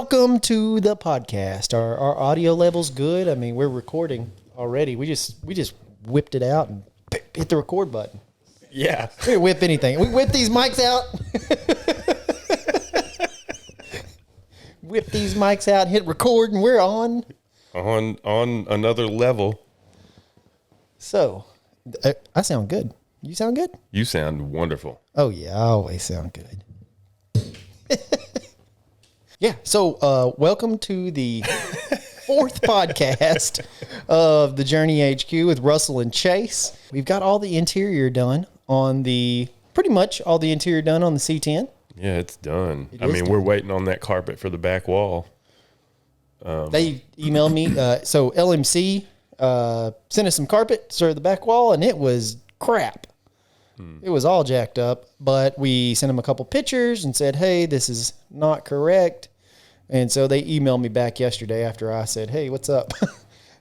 Welcome to the podcast. Our audio level's good. I mean, we're recording already. We just whipped it out and hit the record button. Yeah. We didn't whip anything. We whipped these mics out. Whip these mics out, hit record, and we're on. On another level. So, I sound good. You sound good? You sound wonderful. Oh, yeah. I always sound good. Yeah. So, welcome to the fourth podcast of the Journey HQ with Russell and Chase. We've got all the interior done on pretty much all the interior done on the C10. Yeah, it's done. We're waiting on that carpet for the back wall. They emailed me. So LMC sent us some carpet for the back wall, and it was crap. It was all jacked up, but we sent them a couple pictures and said, hey, this is not correct. And so they emailed me back yesterday after I said, hey, what's up?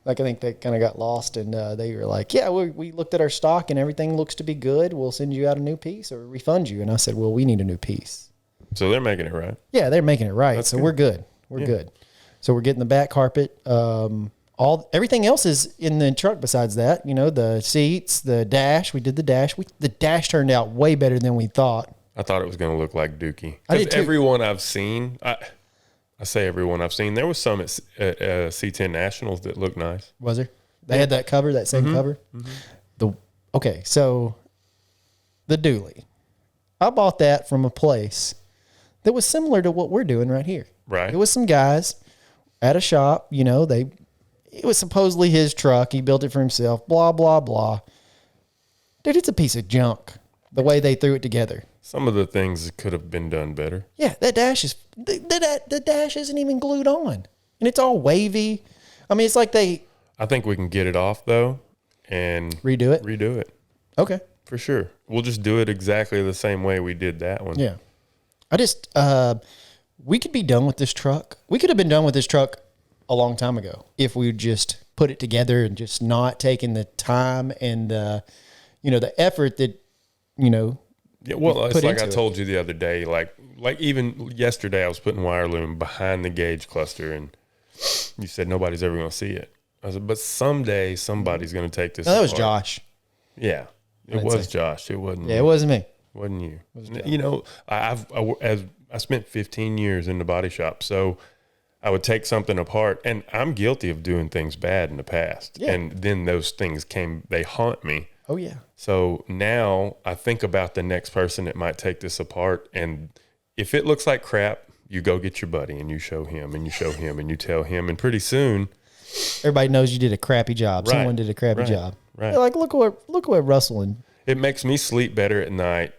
I think they kind of got lost, and they were like, yeah, we looked at our stock and everything looks to be good. We'll send you out a new piece or refund you. And I said, well, we need a new piece. So they're making it right. Yeah, they're making it right. That's so good. We're good. We're good. So we're getting the back carpet. Everything else is in the truck besides that. You know, the seats, the dash. We did the dash. The dash turned out way better than we thought. I thought it was going to look like Dookie. I did too. Everyone I've seen, I say everyone I've seen, there was some at C10 Nationals that looked nice. Was there? They had that cover, that same cover? Mm-hmm. So the dually. I bought that from a place that was similar to what we're doing right here. Right. It was some guys at a shop, you know, it was supposedly his truck. He built it for himself, blah, blah, blah. Dude, it's a piece of junk, the way they threw it together. Some of the things could have been done better. Yeah, that dash is, the dash isn't even glued on. And it's all wavy. I mean, it's like I think we can get it off, though, and redo it. Redo it. Okay. For sure. We'll just do it exactly the same way we did that one. Yeah. We could be done with this truck. We could have been done with this truck a long time ago if we just put it together and just not taking the time and the effort that, Yeah, well, it's like I told you the other day, like even yesterday I was putting wire loom behind the gauge cluster and you said nobody's ever going to see it. I said, but someday somebody's going to take this. No, that was apart. Josh. Yeah, it was Josh. It wasn't. Yeah, you. it wasn't me. Wasn't you? You know, I spent 15 years in the body shop, so I would take something apart, and I'm guilty of doing things bad in the past. Yeah. And then those things they haunt me. Oh, yeah. So now I think about the next person that might take this apart. And if it looks like crap, you go get your buddy and you show him and you show him and you tell him. And pretty soon, everybody knows you did a crappy job. Right, Someone did a crappy job. Right. They're like, look what Russell and. It makes me sleep better at night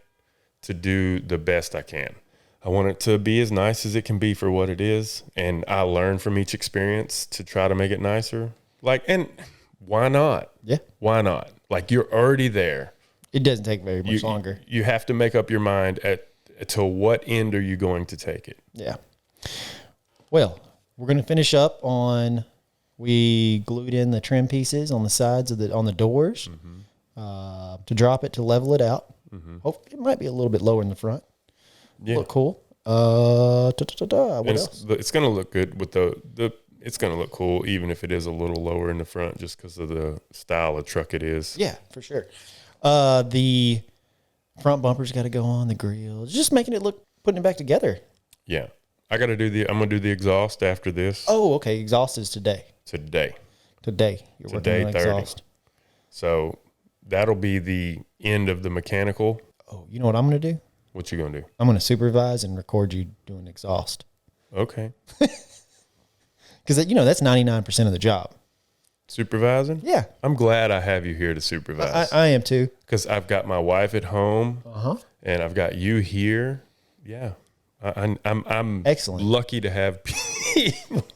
to do the best I can. I want it to be as nice as it can be for what it is. And I learn from each experience to try to make it nicer. And why not? Yeah. Why not? Like, you're already there. It doesn't take very much longer. You have to make up your mind to what end are you going to take it? Yeah. Well, we're going to finish up on, we glued in the trim pieces on the sides on the doors to drop it, to level it out. It might be a little bit lower in the front. Yeah. Look cool. What else? It's going to look good with it's going to look cool even if it is a little lower in the front just because of the style of truck it is. Yeah, for sure. The front bumper's got to go on, the grill. Just making it putting it back together. Yeah. I'm going to do the exhaust after this. Oh, okay. Exhaust is today. Today. You're working on 30. exhaust. So that'll be the end of the mechanical. Oh, you know what I'm going to do? What you going to do? I'm going to supervise and record you doing exhaust. Okay. Because, that's 99% of the job. Supervising? Yeah. I'm glad I have you here to supervise. I am too. Because I've got my wife at home. And I've got you here. Yeah. I'm excellent. Lucky to have people.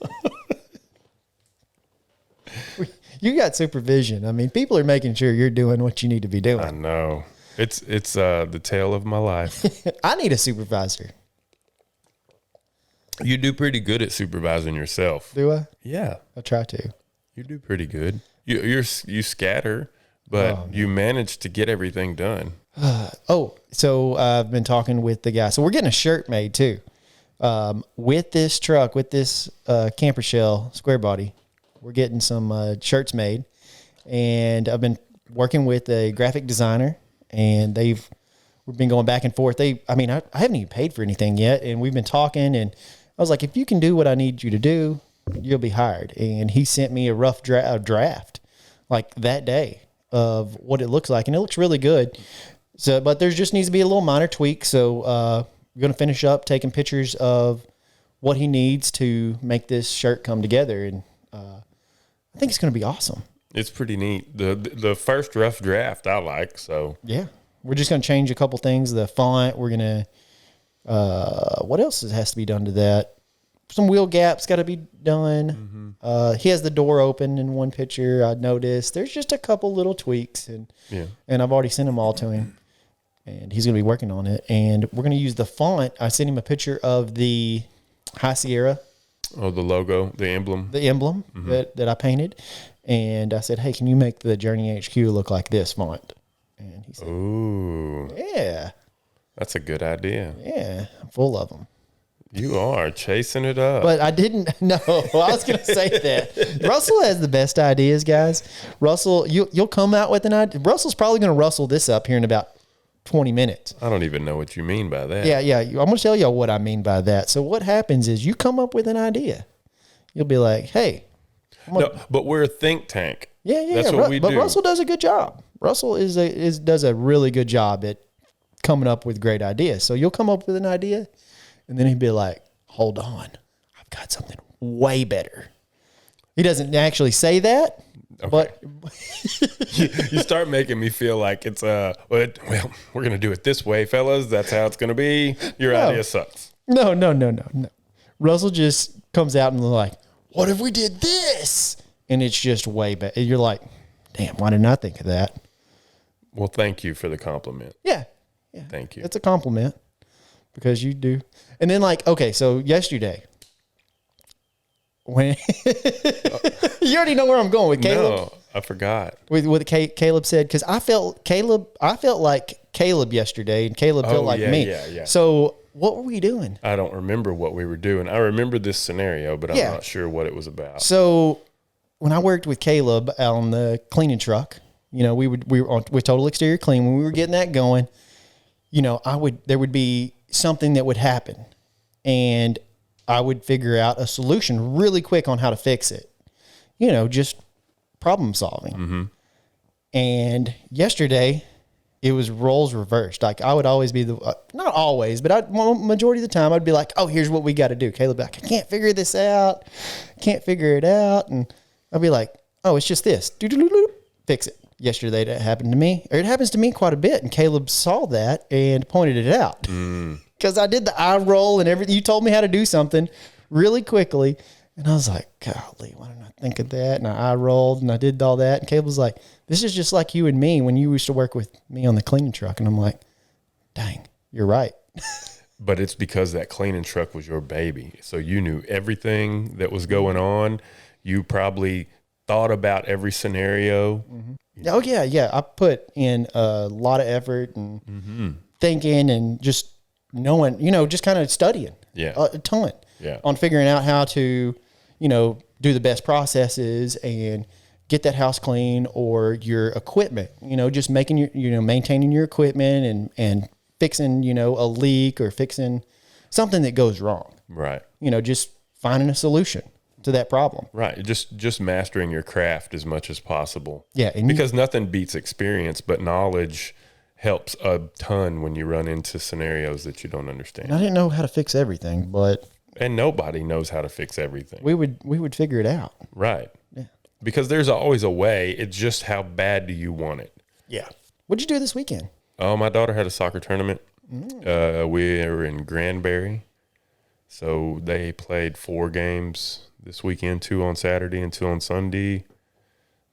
You got supervision. I mean, people are making sure you're doing what you need to be doing. I know. It's the tale of my life. I need a supervisor. You do pretty good at supervising yourself. Do I? Yeah. I try to. You do pretty good. You scatter, but you manage to get everything done. So I've been talking with the guy. So we're getting a shirt made too. With this truck, with this camper shell square body, we're getting some shirts made, and I've been working with a graphic designer, and we've been going back and forth. I haven't even paid for anything yet, and we've been talking, and I was like, if you can do what I need you to do, you'll be hired. And he sent me a rough draft like that day of what it looks like, and it looks really good. So, but there just needs to be a little minor tweak. So, we're going to finish up taking pictures of what he needs to make this shirt come together. And I think it's going to be awesome. It's pretty neat. The first rough draft I like. So yeah, we're just going to change a couple things. The font, we're going to, what else has to be done to that? Some wheel gaps got to be done. Mm-hmm. He has the door open in one picture. I noticed there's just a couple little tweaks, and I've already sent them all to him. And he's going to be working on it. And we're going to use the font. I sent him a picture of the High Sierra. Oh, the logo, the emblem. The emblem that I painted. And I said, hey, can you make the Journey HQ look like this font? And he said, ooh. Yeah. That's a good idea. Yeah. I'm full of them. You are chasing it up. But I didn't know. I was going to say that. Russell has the best ideas, guys. Russell, you'll come out with an idea. Russell's probably going to rustle this up here in about 20 minutes. I don't even know what you mean by that. Yeah. I'm going to tell y'all what I mean by that. So what happens is you come up with an idea. You'll be like, hey. No, but we're a think tank. Yeah. That's what we do. But Russell does a good job. Russell does a really good job at coming up with great ideas. So you'll come up with an idea, and then he'd be like, hold on. I've got something way better. He doesn't actually say that. Okay. But you start making me feel like it's well, we're gonna do it this way, fellas. That's how it's gonna be. Your idea sucks. No. Russell just comes out and like, what if we did this? And it's just way better. You're like, damn, why didn't I think of that? Well, thank you for the compliment. Yeah. Thank you. It's a compliment because you do. And then okay, so yesterday. When you already know where I'm going with Caleb. No, I forgot. With what Caleb said, because I felt like Caleb yesterday, and Caleb felt like me. Yeah. So what were we doing? I don't remember what we were doing. I remember this scenario, but I'm not sure what it was about. So when I worked with Caleb on the cleaning truck, we were on with Total Exterior Clean. When we were getting that going, there would be something that would happen, and I would figure out a solution really quick on how to fix it. Just problem solving. Mm-hmm. And yesterday, it was roles reversed. Like I would always be not always, but majority of the time, I'd be like, "Oh, here's what we got to do." Caleb, like, I can't figure this out. Can't figure it out, and I'd be like, "Oh, it's just this. Fix it." Yesterday, that happened to me, or it happens to me quite a bit. And Caleb saw that and pointed it out. Because I did the eye roll and everything. You told me how to do something really quickly. And I was like, golly, why didn't I think of that? And I eye rolled and I did all that. And Caleb was like, this is just like you and me when you used to work with me on the cleaning truck. And I'm like, dang, you're right. But it's because that cleaning truck was your baby. So you knew everything that was going on. You probably thought about every scenario. Mm-hmm. Oh, yeah. I put in a lot of effort and thinking and just knowing, just kind of studying a ton on figuring out how to, do the best processes and get that house clean or your equipment, just making maintaining your equipment and fixing, a leak or fixing something that goes wrong. Right. Just finding a solution to that problem. Right. Just mastering your craft as much as possible. Yeah. Because nothing beats experience, but knowledge helps a ton when you run into scenarios that you don't understand. And I didn't know how to fix everything, and nobody knows how to fix everything. We would figure it out. Right. Yeah. Because there's always a way. It's just how bad do you want it? Yeah. What'd you do this weekend? Oh, my daughter had a soccer tournament. We were in Granbury. So they played 4 games this weekend, 2 on Saturday and 2 on Sunday.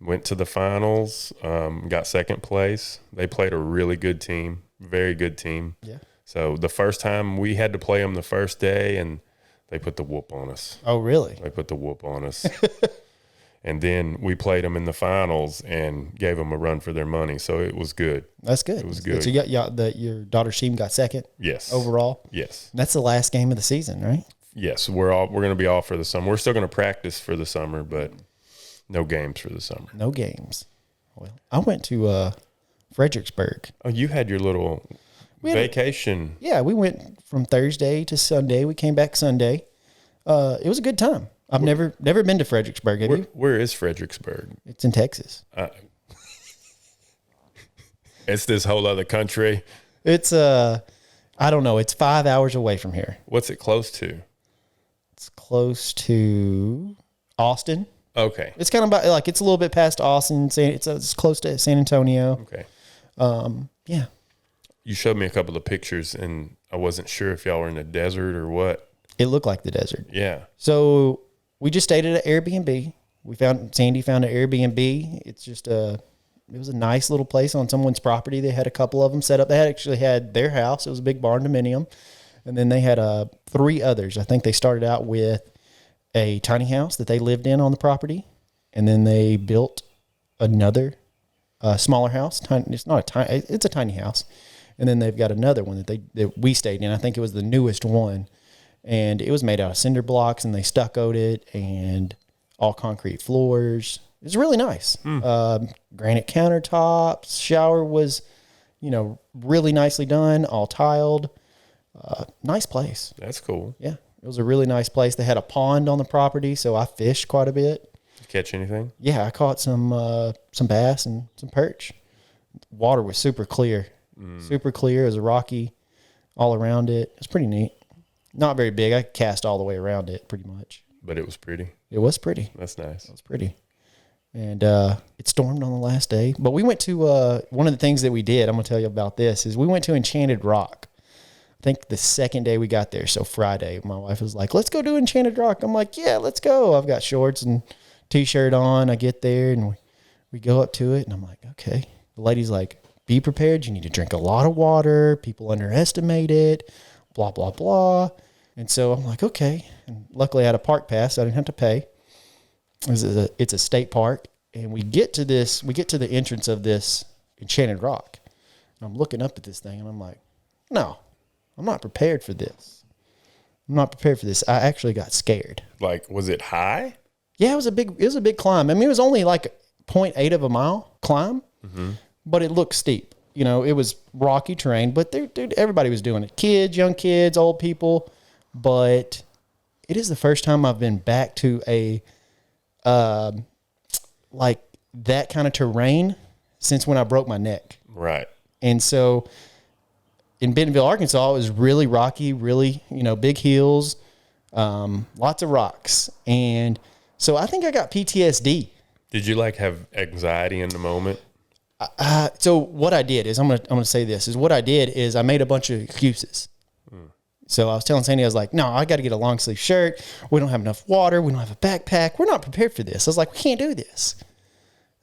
Went to the finals, got second place. They played a really good team, very good team. Yeah. So the first time we had to play them the first day, and they put the whoop on us. Oh, really? They put the whoop on us. And then we played them in the finals and gave them a run for their money. So it was good. That's good. It was good. So your daughter's team got second. Yes. Overall. Yes. That's the last game of the season, right? Yes. We're going to be off for the summer. We're still going to practice for the summer, but no games for the summer. No games. Well, I went to Fredericksburg. Oh, you had your little vacation. Yeah, we went from Thursday to Sunday. We came back Sunday. It was a good time. I've never been to Fredericksburg. Have you? Where is Fredericksburg? It's in Texas. It's this whole other country. It's I don't know. It's 5 hours away from here. What's it close to? It's close to Austin. Okay. It's kind of like it's a little bit past Austin. It's close to San Antonio. Okay. Yeah. You showed me a couple of pictures, and I wasn't sure if y'all were in the desert or what. It looked like the desert. Yeah. So we just stayed at an Airbnb. Sandy found an Airbnb. It's just it was a nice little place on someone's property. They had a couple of them set up. They actually had their house. It was a big barn dominium. And then they had 3 others. I think they started out with a tiny house that they lived in on the property. And then they built another smaller house. It's not a tiny, it's a tiny house. And then they've got another one that we stayed in. I think it was the newest one. And it was made out of cinder blocks, and they stuccoed it, and all concrete floors. It was really nice. Granite countertops. Shower was, really nicely done, all tiled. Nice place. That's cool. Yeah, it was a really nice place. They had a pond on the property, so I fished quite a bit. Catch anything? Yeah, I caught some bass and some perch. Water was super clear. Super clear. It was rocky all around it. It's pretty neat. Not very big. I cast all the way around it pretty much. But it was pretty. It was pretty. That's nice. It was pretty. And it stormed on the last day. But we went to one of the things that we did, I'm going to tell you about this, is we went to Enchanted Rock. I think the second day we got there, so Friday, my wife was like, let's go do Enchanted Rock. I'm like, yeah, let's go. I've got shorts and T-shirt on. I get there and we go up to it, and I'm like, okay. The lady's like, be prepared. You need to drink a lot of water. People underestimate it. Blah, blah, blah. And so I'm like, okay. And luckily I had a park pass. So I didn't have to pay. It's a state park. And we get to the entrance of this Enchanted Rock. And I'm looking up at this thing, and I'm like, no, I'm not prepared for this. I'm not prepared for this. I actually got scared. Like, was it high? Yeah, it was a big climb. I mean, it was only like 0.8 of a mile climb, but it looked steep. It was rocky terrain, but everybody was doing it. Kids, young kids, old people. But it is the first time I've been back to a, like that kind of terrain since when I broke my neck. Right. And so in Bentonville, Arkansas, it was really rocky, really, big hills, lots of rocks. And so I think I got PTSD. Did you have anxiety in the moment? So what I did is, I'm gonna say this, is what I did is I made a bunch of excuses. So I was telling Sandy, I was like, no, I got to get a long sleeve shirt. We don't have enough water. We don't have a backpack. We're not prepared for this. I was like, we can't do this.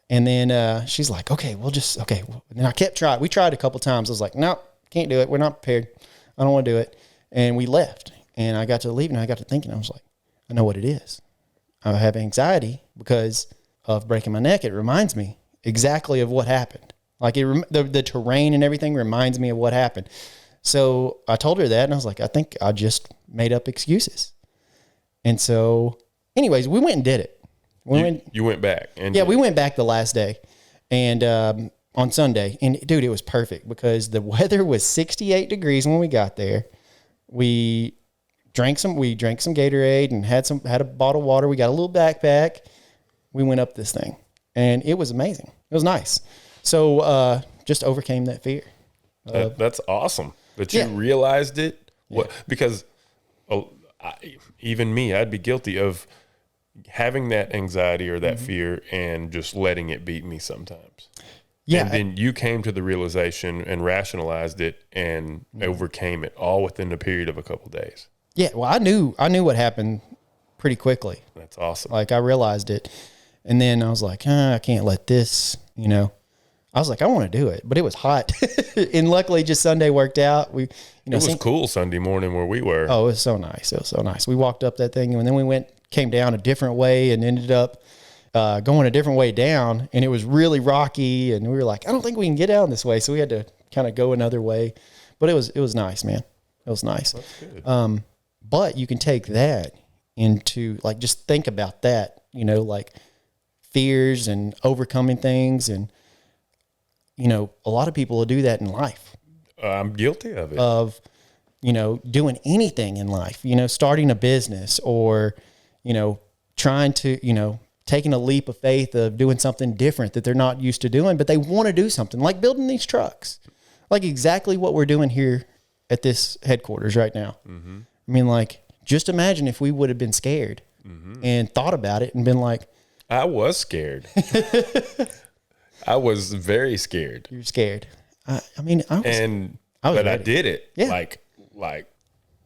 And then she's like, okay, okay. And I kept trying. We tried a couple times. I was like, no, can't do it. We're not prepared. I don't want to do it. And we left. And I got to leaving, and I got to thinking, I was like, I know what it is. I have anxiety because of breaking my neck. It reminds me exactly of what happened. Like the terrain and everything reminds me of what happened. So I told her that, and I was like, I think I just made up excuses. And so anyways, we went and did it. You went back. And we went back the last day and on Sunday. And dude, it was perfect because the weather was 68 degrees when we got there. We drank some Gatorade and had a bottle of water. We got a little backpack. We went up this thing, and it was amazing. It was nice. So just overcame that fear. That's awesome that you realized it. Because even me, I'd be guilty of having that anxiety or that fear and just letting it beat me sometimes. Yeah. And then you came to the realization and rationalized it and overcame it all within the period of a couple of days. Yeah. Well, I knew what happened pretty quickly. That's awesome. Like I realized it. And then I was like, I can't let this, I was like, I want to do it, but it was hot. And luckily just Sunday worked out. It was cool Sunday morning where we were. Oh, it was so nice. It was so nice. We walked up that thing, and then we came down a different way and ended up going a different way down, and it was really rocky, and we were like, I don't think we can get down this way. So we had to kind of go another way, but it was nice, man. It was nice. That's good. But you can take that into like, just think about that, you know, like fears and overcoming things. And, you know, a lot of people will do that in life. I'm guilty of it. Of, you know, doing anything in life, you know, starting a business or, you know, trying to, you know, taking a leap of faith of doing something different that they're not used to doing, but they want to do something like building these trucks, like exactly what we're doing here at this headquarters right now. Mm-hmm. I mean, like, just imagine if we would have been scared and thought about it and been like, I was scared. I was very scared. You're scared. I mean, I was but ready. I did it. Yeah. Like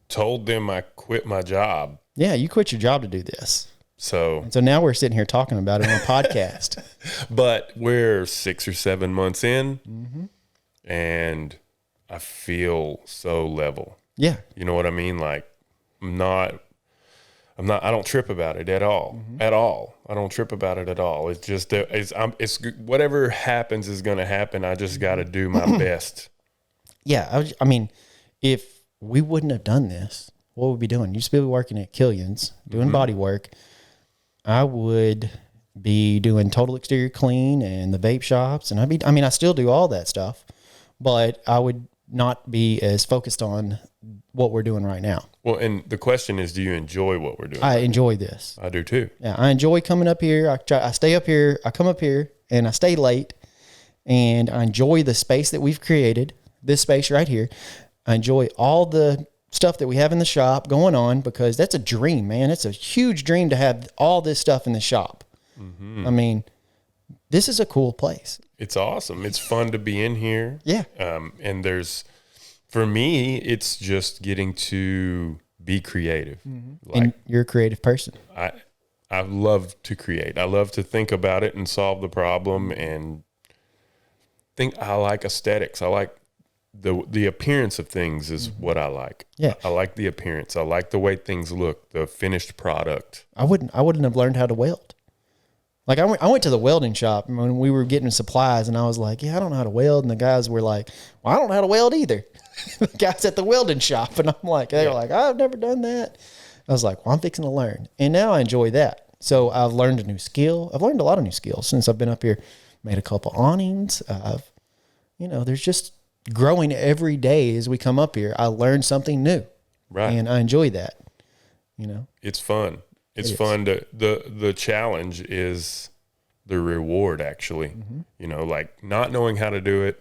told them I quit my job. Yeah. You quit your job to do this. So now we're sitting here talking about it on a podcast. But we're 6 or 7 months in and I feel so level. Yeah. You know what I mean? Like I don't trip about it at all. At all. I don't trip about it at all. It's just, it's whatever happens is going to happen. I just got to do my best. Yeah. I mean, if we wouldn't have done this, what would we be doing? You'd still be working at Killian's doing body work. I would be doing total exterior clean and the vape shops. And I still do all that stuff, but I would not be as focused on what we're doing right now. Well, and the question is, do you enjoy what we're doing? I enjoy this. I do too. Yeah. I enjoy coming up here. I stay up here. I come up here and I stay late, and I enjoy the space that we've created, this space right here. I enjoy all the stuff that we have in the shop going on, because that's a dream, man. It's a huge dream to have all this stuff in the shop. I mean, this is a cool place. It's awesome. It's fun to be in here. Yeah. And for me, it's just getting to be creative. Like, and you're a creative person. I love to create. I love to think about it and solve the problem, and I like aesthetics. I like the appearance of things is what I like. Yeah. I like the appearance. I like the way things look, the finished product. I wouldn't have learned how to weld. Like I went to the welding shop when we were getting supplies, and I was like, yeah, I don't know how to weld. And the guys were like, well, I don't know how to weld either. The guys at the welding shop. And I'm like, they were like, I've never done that. I was like, well, I'm fixing to learn. And now I enjoy that. So I've learned a new skill. I've learned a lot of new skills since I've been up here, made a couple awnings. There's just growing every day as we come up here. I learn something new. Right. And I enjoy that. It's fun. It's fun the challenge is the reward, actually. Like not knowing how to do it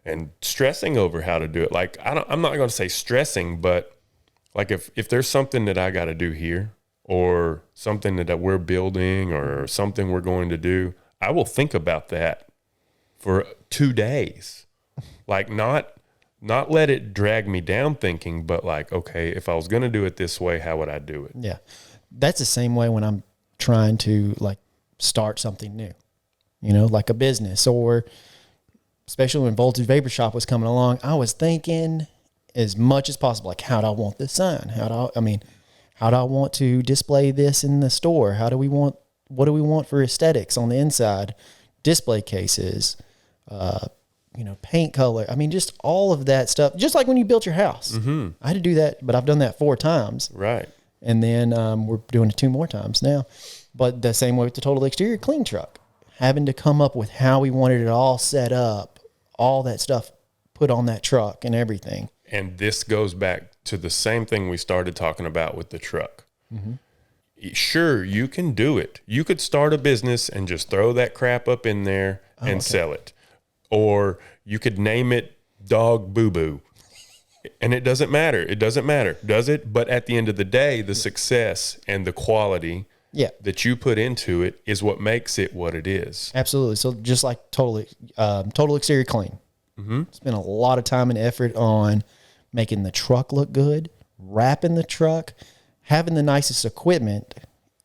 and stressing over how to do it. Like I'm not going to say stressing, but like if there's something that I got to do here, or something that we're building, or something we're going to do, I will think about that for 2 days. Like not let it drag me down thinking, but like, okay, if I was going to do it this way, how would I do it? Yeah. That's the same way when I'm trying to like start something new, like a business, or especially when Voltage Vapor Shop was coming along, I was thinking as much as possible, like, how do I want this sign? How do I want to display this in the store? What do we want for aesthetics on the inside? Display cases, paint color. Just all of that stuff. Just like when you built your house. I had to do that, but I've done that 4 times. Right. And then we're doing it 2 more times now. But the same way with the total exterior clean truck, having to come up with how we wanted it all set up, all that stuff put on that truck and everything. And this goes back to the same thing we started talking about with the truck. Sure, you can do it. You could start a business and just throw that crap up in there and sell it. Or you could name it Dog Boo Boo. And it doesn't matter. It doesn't matter, does it? But at the end of the day, the success and the quality that you put into it is what makes it what it is. Absolutely. So just like total exterior clean. Spent a lot of time and effort on making the truck look good, wrapping the truck, having the nicest equipment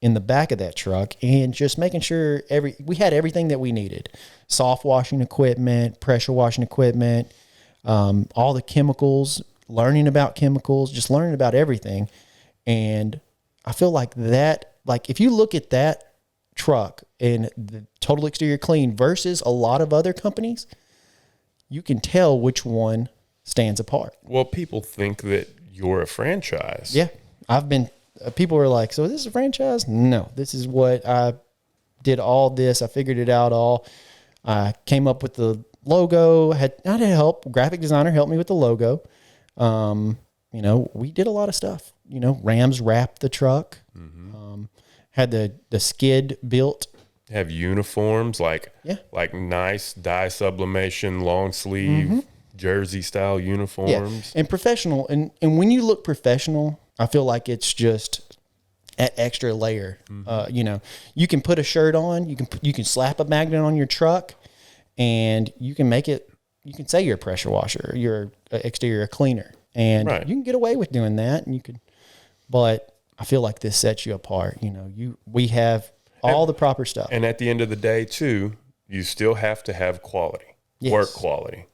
in the back of that truck, and just making sure we had everything that we needed. Soft washing equipment, pressure washing equipment, all the chemicals, learning about chemicals, just learning about everything. And I feel like that, like if you look at that truck and the total exterior clean versus a lot of other companies, you can tell which one stands apart. Well, people think that you're a franchise. Yeah. People are like, so is this a franchise? No, this is what I did all this. I figured it out all. I came up with the logo. I had help. Graphic designer helped me with the logo. We did a lot of stuff. Rams wrapped the truck. Had the skid built. Have uniforms like nice dye sublimation, long sleeve, jersey style uniforms. And professional. And when you look professional, I feel like it's just that extra layer. You can put a shirt on, you can slap a magnet on your truck, and you can make it. You can say you're a pressure washer, or you're an exterior cleaner, and you can get away with doing that. And but I feel like this sets you apart. We have all the proper stuff. And at the end of the day, too, you still have to have quality, work quality.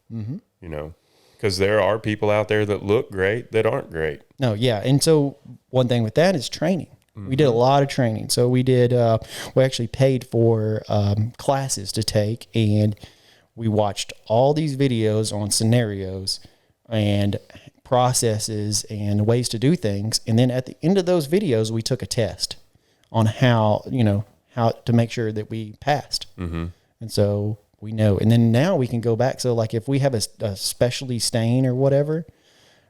Because there are people out there that look great that aren't great. No, yeah. And so one thing with that is training. We did a lot of training. So we actually paid for classes to take, and we watched all these videos on scenarios and processes and ways to do things. And then at the end of those videos, we took a test on how to make sure that we passed. And so we know. And then now we can go back. So like if we have a specialty stain or whatever,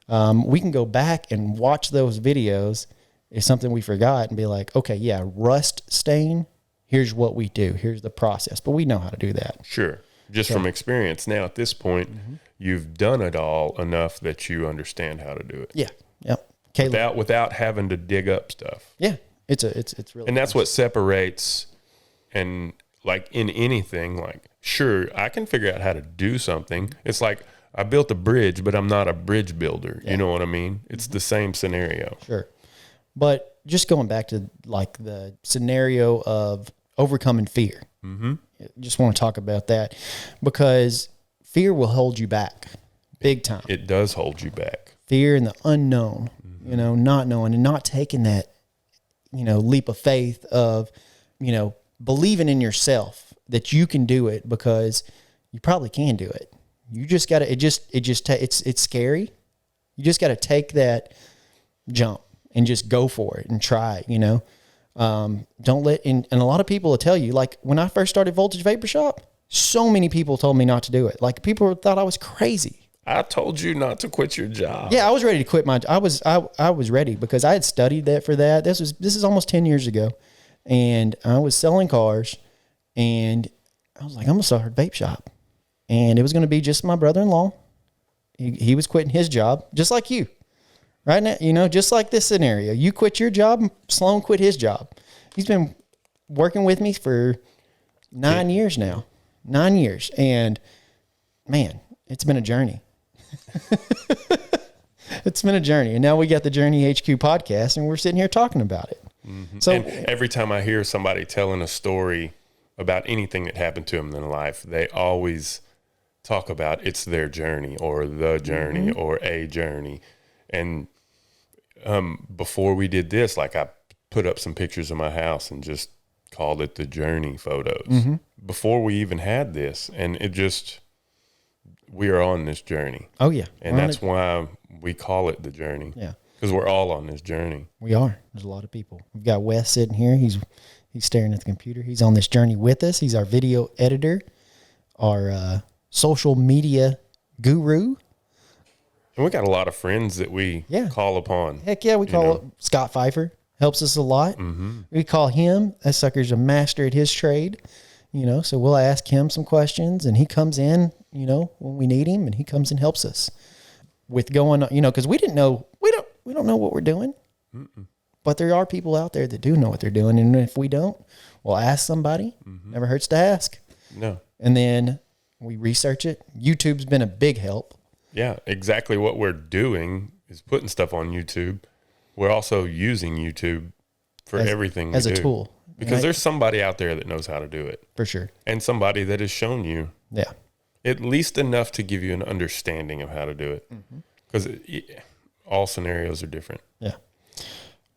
we can go back and watch those videos if something we forgot and be like, okay, yeah, rust stain, here's what we do. Here's the process. But we know how to do that. Sure. Just from experience. Now, at this point, you've done it all enough that you understand how to do it. Yeah. Yep. Without having to dig up stuff. Yeah. It's really And that's what separates, and like in anything, like, sure, I can figure out how to do something. It's like I built a bridge, but I'm not a bridge builder. Yeah. You know what I mean? It's the same scenario. Sure. But just going back to like the scenario of overcoming fear. Just want to talk about that because fear will hold you back big time. It does hold you back. Fear and the unknown, not knowing and not taking that, leap of faith of, believing in yourself that you can do it because you probably can do it. You just got to, it's scary. You just got to take that jump and just go for it and try it, Don't let and a lot of people will tell you, like when I first started Voltage Vapor Shop, so many people told me not to do it. Like people thought I was crazy. I told you not to quit your job. Yeah, I was ready to quit I was ready because I had studied that for that. This is almost 10 years ago. And I was selling cars and I was like, I'm gonna start a vape shop. And it was gonna be just my brother-in-law. He was quitting his job, just like you. Right now, just like this scenario, you quit your job, Sloan quit his job. He's been working with me for 9 years now. 9 years. And man, it's been a journey. It's been a journey. And now we got the Journey HQ podcast and we're sitting here talking about it. So and every time I hear somebody telling a story about anything that happened to them in life, they always talk about it's their journey or the journey or a journey. And before we did this, like I put up some pictures of my house and just called it the journey photos before we even had this. And we are on this journey. Oh yeah. And that's why we call it the journey. Yeah. Because we're all on this journey. We are. There's a lot of people. We've got Wes sitting here. He's staring at the computer. He's on this journey with us. He's our video editor, our social media guru. And we got a lot of friends that we call upon. Heck yeah, we call Scott Pfeiffer. Helps us a lot. We call him. That sucker's a master at his trade. So we'll ask him some questions and he comes in, when we need him and he comes and helps us with going, because we don't know what we're doing. But there are people out there that do know what they're doing. And if we don't, we'll ask somebody. Never hurts to ask. No. And then we research it. YouTube's been a big help. Yeah, exactly what we're doing is putting stuff on YouTube. We're also using YouTube for everything as a tool. Because there's somebody out there that knows how to do it. For sure. And somebody that has shown you. Yeah. At least enough to give you an understanding of how to do it. Because all scenarios are different. Yeah.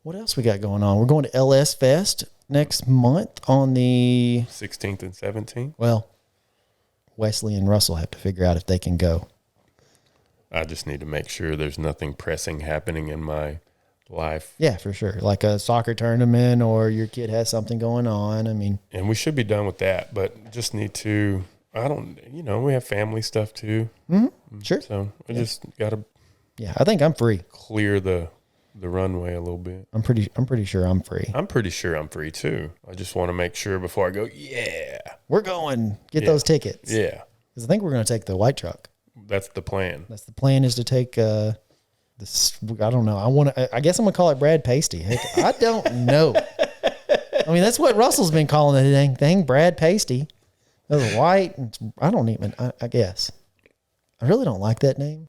What else we got going on? We're going to LS Fest next month on the 16th and 17th. Well, Wesley and Russell have to figure out if they can go. I just need to make sure there's nothing pressing happening in my life. Yeah, for sure. Like a soccer tournament or your kid has something going on. I mean, and we should be done with that, but just need to, we have family stuff too. Mm-hmm. Sure. So I just got to. Yeah, I think I'm free. Clear the runway a little bit. I'm pretty sure I'm free. I'm pretty sure I'm free too. I just want to make sure before I go, we're going. Get those tickets. Yeah. Because I think we're going to take the white truck. That's the plan. That's the plan, is to take this. I don't know. I guess I'm going to call it Brad Pasty. Heck, I don't know. I mean, that's what Russell's been calling the dang thing, Brad Pasty. It was white. I don't even, I guess. I really don't like that name.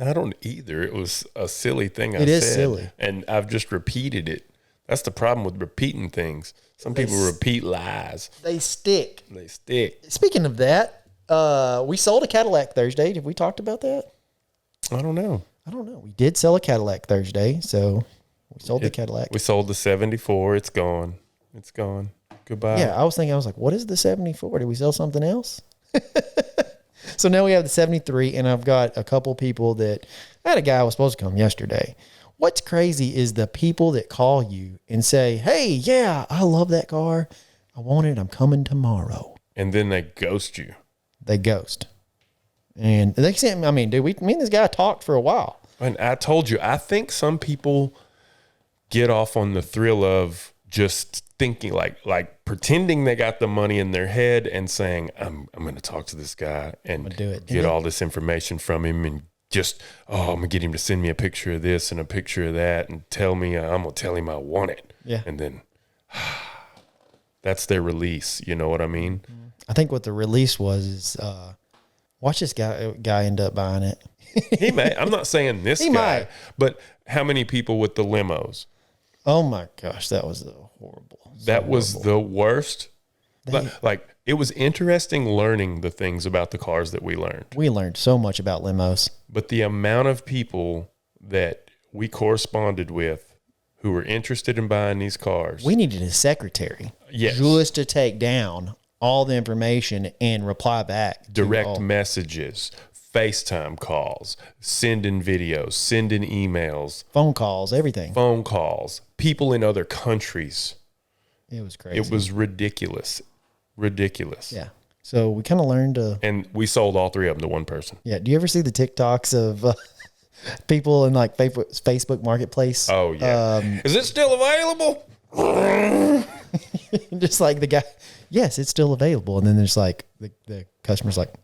I don't either. It was a silly thing I said. It is silly. And I've just repeated it. That's the problem with repeating things. Some people repeat lies. They stick. They stick. Speaking of that, we sold a Cadillac Thursday. Have we talked about that? I don't know. We did sell a Cadillac Thursday, so we sold the Cadillac. We sold the 74. It's gone. It's gone. Goodbye. Yeah, I was like, what is the 74? Did we sell something else? So now we have the 73, and I've got a couple people that I had a guy who was supposed to come yesterday. What's crazy is the people that call you and say, hey, yeah, I love that car. I want it. I'm coming tomorrow. And then they ghost you. They ghost. And they sent me, I mean, dude, me and this guy talked for a while. And I told you, I think some people get off on the thrill of just thinking, like pretending they got the money in their head and saying, I'm going to talk to this guy and do it. get all this information from him and just, I'm going to get him to send me a picture of this and a picture of that and tell me, I'm going to tell him I want it. Yeah. And then that's their release. You know what I mean? I think what the release was is, watch this guy end up buying it. He may. I'm not saying this guy, might. but how many people with the limos? Oh my gosh, that was horrible. That was the worst. Like, it was interesting learning the things about the cars that we learned. We learned so much about limos. But the amount of people that we corresponded with who were interested in buying these cars. We needed a secretary. Yes. Just to take down all the information and reply back. Direct messages, FaceTime calls, sending videos, sending emails. Phone calls, everything. Phone calls. People in other countries. It was crazy. It was ridiculous. Ridiculous. Yeah. So we kind of learned to... And we sold all three of them to one person. Yeah. Do you ever see the TikToks of people in like Facebook Marketplace? Oh, yeah. Is it still available? Just like the guy, yes, it's still available. And then there's like, the customer's like,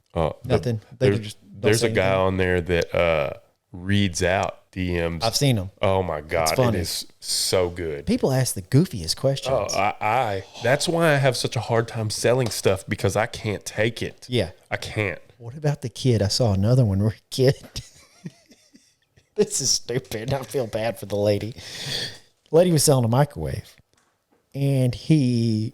nothing. There's a guy on there that reads out DMs. I've seen them. Oh, my God. It is so good. People ask the goofiest questions. Oh, that's why I have such a hard time selling stuff, because I can't take it. Yeah. I can't. What about the kid? I saw another one where a kid. This is stupid. I feel bad for the lady. The lady was selling a microwave, and he's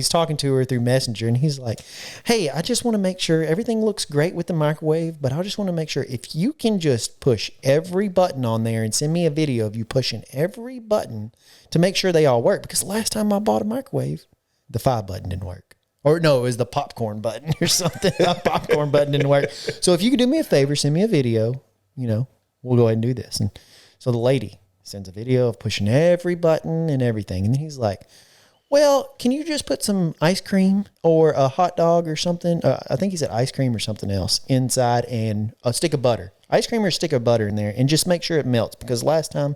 talking to her through Messenger, and he's like, hey, I just want to make sure everything looks great with the microwave, but I just want to make sure if you can just push every button on there and send me a video of you pushing every button to make sure they all work. Because the last time I bought a microwave, the 5 button didn't work. Or no, it was the popcorn button or something. The popcorn button didn't work. So if you could do me a favor, send me a video, we'll go ahead and do this. And so the lady sends a video of pushing every button and everything. And then he's like, well, can you just put some ice cream or a hot dog or something? I think he said ice cream or something else inside, and a stick of butter. Ice cream or a stick of butter in there, and just make sure it melts, because last time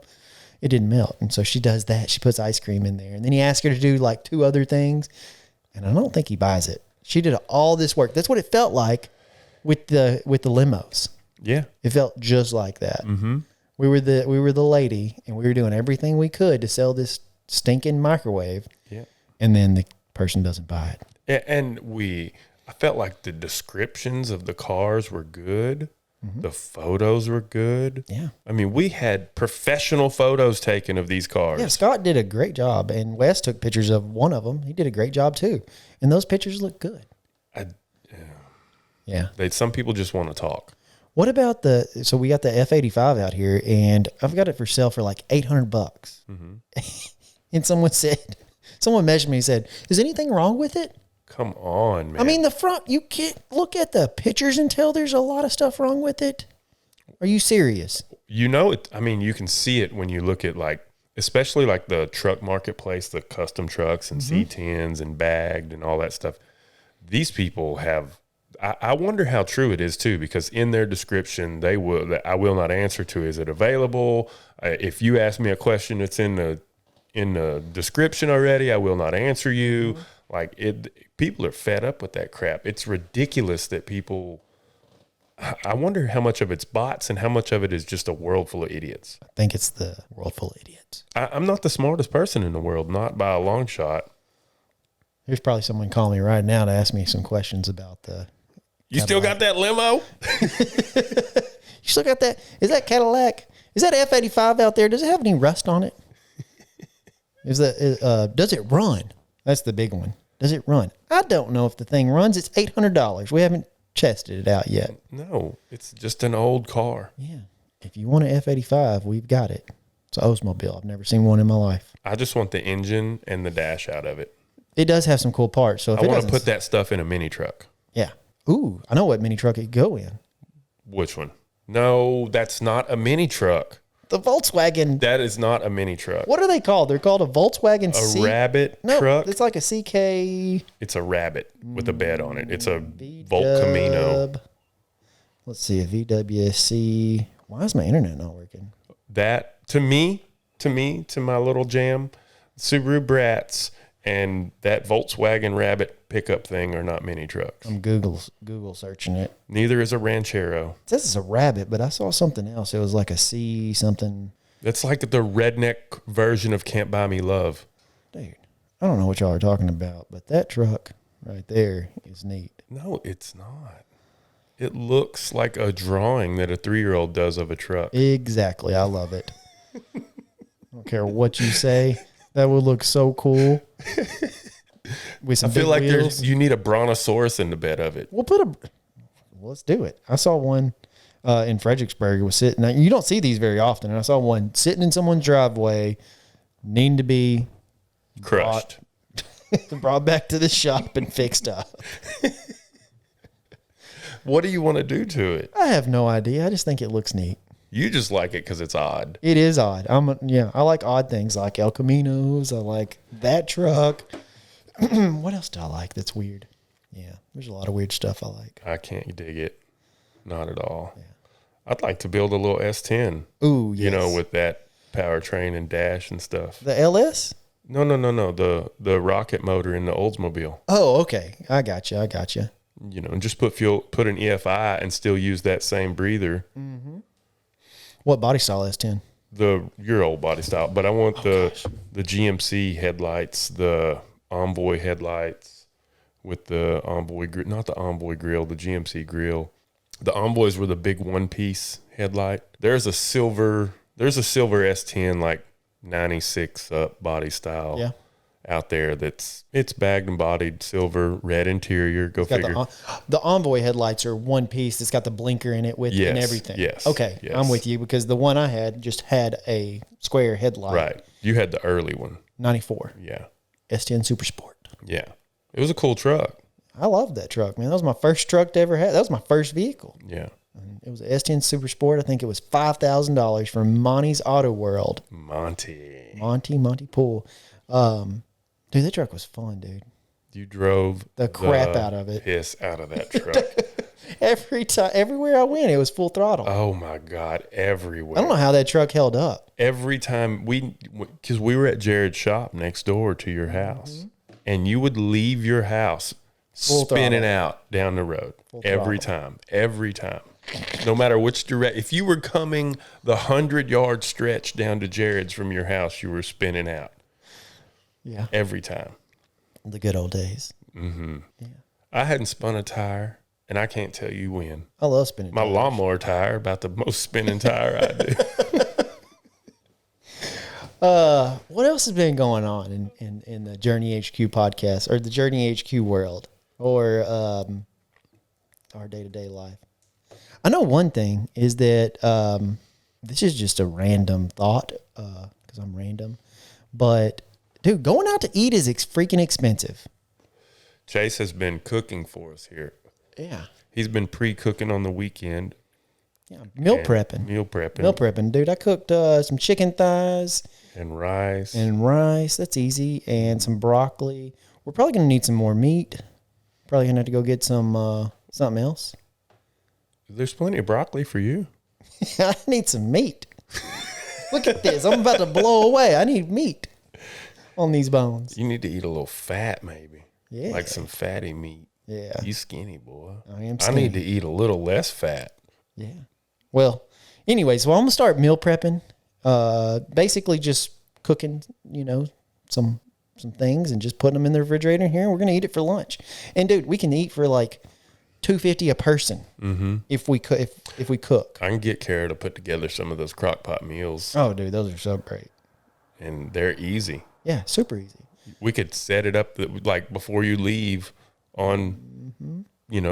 it didn't melt. And so she does that. She puts ice cream in there. And then he asks her to do like 2 other things. And I don't think he buys it. She did all this work. That's what it felt like with the limos. Yeah. It felt just like that. Mm-hmm. We were the lady, and we were doing everything we could to sell this stinking microwave. Yeah. And then the person doesn't buy it. Yeah, and I felt like the descriptions of the cars were good. Mm-hmm. The photos were good. Yeah. I mean, we had professional photos taken of these cars. Yeah, Scott did a great job, and Wes took pictures of one of them. He did a great job too. And those pictures look good. Yeah. Some people just want to talk. What about so we got the F85 out here, and I've got it for sale for like $800. Mm-hmm. And someone said, Someone measured me and said, "Is anything wrong with it?" Come on, man. I mean, the front, you can't look at the pictures and tell there's a lot of stuff wrong with it. Are you serious? You know it. I mean, you can see it when you look at especially the truck marketplace, the custom trucks and C10s and bagged and all that stuff. These people have, I wonder how true it is too, because in their description, I will not answer to, is it available? If you ask me a question that's in the description already, I will not answer you. People are fed up with that crap. It's ridiculous that people, I wonder how much of it's bots and how much of it is just a world full of idiots. I think it's the world full of idiots. I'm not the smartest person in the world, not by a long shot. There's probably someone calling me right now to ask me some questions about the You still got that limo? You still got that? Is that Cadillac? Is that F-85 out there? Does it have any rust on it? Does it run? That's the big one. Does it run? I don't know if the thing runs. It's $800. We haven't tested it out yet. No, it's just an old car. Yeah. If you want an F-85, we've got it. It's an Oldsmobile. I've never seen one in my life. I just want the engine and the dash out of it. It does have some cool parts. So if I want to put that stuff in a mini truck. Yeah. Ooh, I know what mini truck it could go in. Which one? No, that's not a mini truck. The Volkswagen. That is not a mini truck. What are they called? They're called a Volkswagen Rabbit truck? It's like a CK. It's a Rabbit with a bed on it. It's a Volt Camino. Let's see, a VWSC. Why is my internet not working? That, to my little jam, Subaru Brats and that Volkswagen Rabbit pickup thing are not mini trucks. I'm Google searching it. Neither is a Ranchero. It says it's a Rabbit, but I saw something else. It was like a C something. That's like the redneck version of Can't Buy Me Love. Dude, I don't know what y'all are talking about, but that truck right there is neat. No, it's not. It looks like a drawing that a 3-year-old does of a truck. Exactly. I love it. I don't care what you say. That would look so cool. With some I feel like wheels. you need a brontosaurus in the bed of it. Let's do it. I saw one in Fredericksburg. It was sitting. Now, you don't see these very often. And I saw one sitting in someone's driveway, needing to be Crushed. brought back to the shop and fixed up. What do you want to do to it? I have no idea. I just think it looks neat. You just like it because it's odd. It is odd. I like odd things like El Caminos. I like that truck. What else do I like that's weird? Yeah, there's a lot of weird stuff I like. I can't dig it. Not at all. Yeah. I'd like to build a little S10. Ooh, yes. With that powertrain and dash and stuff. The LS? No. The rocket motor in the Oldsmobile. Oh, okay. I got you. And just put an EFI and still use that same breather. Mm-hmm. What body style S10? Your old body style, but I want the GMC headlights, the Envoy headlights with the Envoy, not the Envoy grill, the GMC grill. The Envoys were the big one-piece headlight. There's a silver S10 like 96 up body style out there it's bagged and bodied, silver, red interior. Go figure. The Envoy headlights are one piece. It's got the blinker in it and everything. Yes. Okay, yes. I'm with you because the one I had just had a square headlight. Right. You had the early one. 94. Yeah. S10 Super Sport. Yeah. It was a cool truck. I loved that truck, man. That was my first truck to ever have. That was my first vehicle. Yeah. It was an S10 Super Sport. I think it was $5,000 from Monty's Auto World. Monty Pool. Dude, that truck was fun, dude. You drove the crap out of it. Piss out of that truck. Everywhere I went, it was full throttle. Oh my God, everywhere. I don't know how that truck held up. Every time because we were at Jared's shop next door to your house, and you would leave your house full spinning out down the road every time. No matter which direction. If you were coming the 100-yard stretch down to Jared's from your house, you were spinning out. Yeah. Every time. The good old days. Mm-hmm. Yeah. I hadn't spun a tire, and I can't tell you when. I love spinning My lawnmower tire, about the most spinning tire I do. What else has been going on in the Journey HQ podcast or the Journey HQ world or our day-to-day life? I know one thing is that this is just a random thought because I'm random, but dude, going out to eat is freaking expensive. Chase has been cooking for us here. Yeah. He's been pre-cooking on the weekend. Yeah. Meal prepping. Meal prepping. Dude. I cooked some chicken thighs. And rice. That's easy. And some broccoli. We're probably going to need some more meat. Probably going to have to go get some something else. There's plenty of broccoli for you. I need some meat. Look at this. I'm about to blow away. I need meat on these bones. You need to eat a little fat, maybe. Yeah. Like some fatty meat. Yeah. You skinny, boy. I am skinny. I need to eat a little less fat. Yeah. Well, anyway, so I'm going to start meal prepping. Basically just cooking, some things and just putting them in the refrigerator here. And we're going to eat it for lunch. And dude, we can eat for like $2.50 a person if we cook. I can get Kara to put together some of those crock pot meals. Oh, dude, those are so great. And they're easy. Yeah, super easy. We could set it up like before you leave on,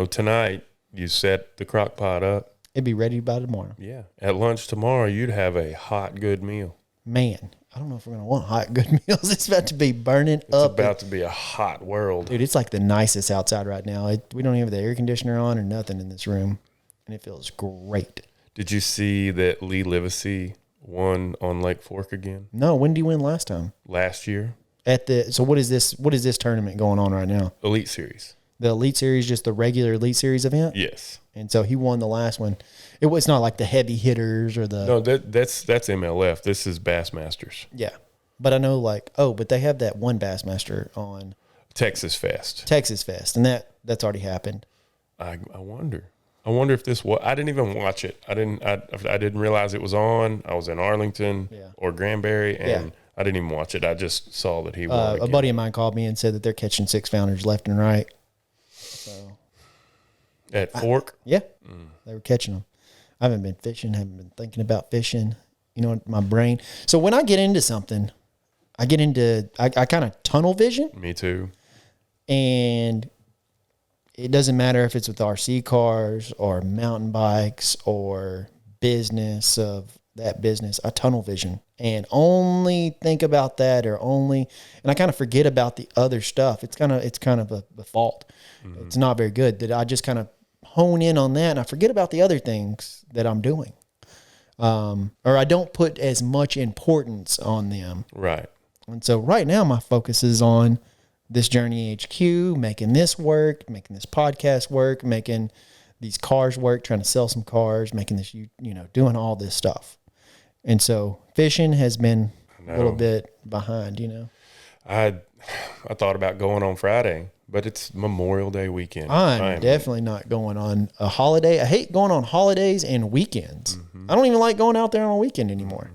tonight. You set the crock pot up. It'd be ready by tomorrow. Yeah. At lunch tomorrow, you'd have a hot, good meal. Man, I don't know if we're going to want hot, good meals. It's about to be burning up. It's about to be a hot world. Dude, it's like the nicest outside right now. We don't even have the air conditioner on or nothing in this room. And it feels great. Did you see that Lee Livesey won on Lake Fork again? No, when did he win last time? Last year. So what is this tournament going on right now? Elite Series. The Elite Series, just the regular Elite Series event? Yes. And so he won the last one. It was not like the heavy hitters or the... No, that's MLF. This is Bassmasters. Yeah. But I know but they have that one Bassmaster on... Texas Fest. And that's already happened. I wonder if this was... I didn't even watch it. I didn't realize it was on. I was in Arlington or Granbury, and I didn't even watch it. I just saw that he won a buddy of mine called me and said that they're catching 6-pounders left and right. So... At Fork? Yeah. They were catching them. I haven't been fishing, haven't been thinking about fishing, my brain. So when I get into something, I kind of tunnel vision. Me too. And it doesn't matter if it's with RC cars or mountain bikes or business of that business, I tunnel vision and only think about that and I kind of forget about the other stuff. It's kind of a fault. Mm-hmm. It's not very good that I just kind of hone in on that and I forget about the other things that I'm doing. Or I don't put as much importance on them. Right. And so right now my focus is on this Journey HQ, making this work, making this podcast work, making these cars work, trying to sell some cars, making this, doing all this stuff. And so fishing has been a little bit behind, I thought about going on Friday, but it's Memorial Day weekend. I'm definitely not going on a holiday. I hate going on holidays and weekends. Mm-hmm. I don't even like going out there on a weekend anymore.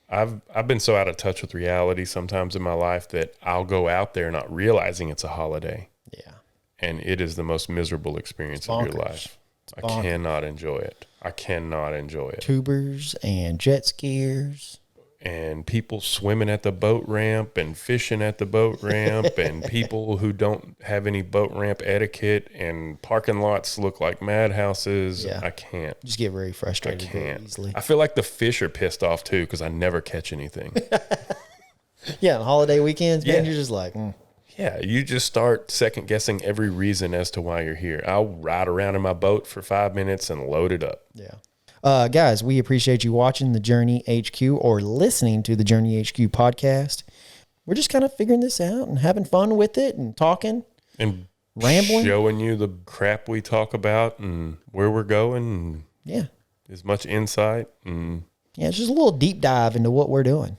I've been so out of touch with reality sometimes in my life that I'll go out there not realizing it's a holiday. Yeah. And it is the most miserable experience of your life. I cannot enjoy it. Tubers and jet skiers. And people swimming at the boat ramp and fishing at the boat ramp and people who don't have any boat ramp etiquette and parking lots look like madhouses. Yeah. I can't. Just get very frustrated. I can't. Easily. I feel like the fish are pissed off too because I never catch anything. Yeah, on holiday weekends, man, you're just like... Yeah, you just start second guessing every reason as to why you're here. I'll ride around in my boat for 5 minutes and load it up. Yeah. Guys, we appreciate you watching the Journey HQ or listening to the Journey HQ podcast. We're just kind of figuring this out and having fun with it and talking and rambling, showing you the crap we talk about and where we're going. And as much insight. And it's just a little deep dive into what we're doing.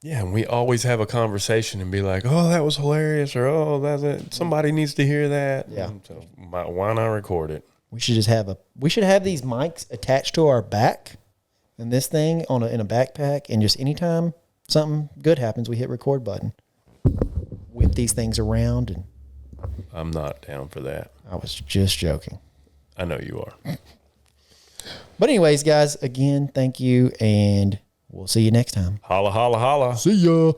Yeah, and we always have a conversation and be like, "Oh, that was hilarious," or "Oh, that's it. Somebody needs to hear that." Yeah. So why not record it? We should just have these mics attached to our back, and this thing in a backpack, and just anytime something good happens, we hit record button. Whip these things around, and I'm not down for that. I was just joking. I know you are. But anyways, guys, again, thank you, and we'll see you next time. Holla, holla, holla. See ya.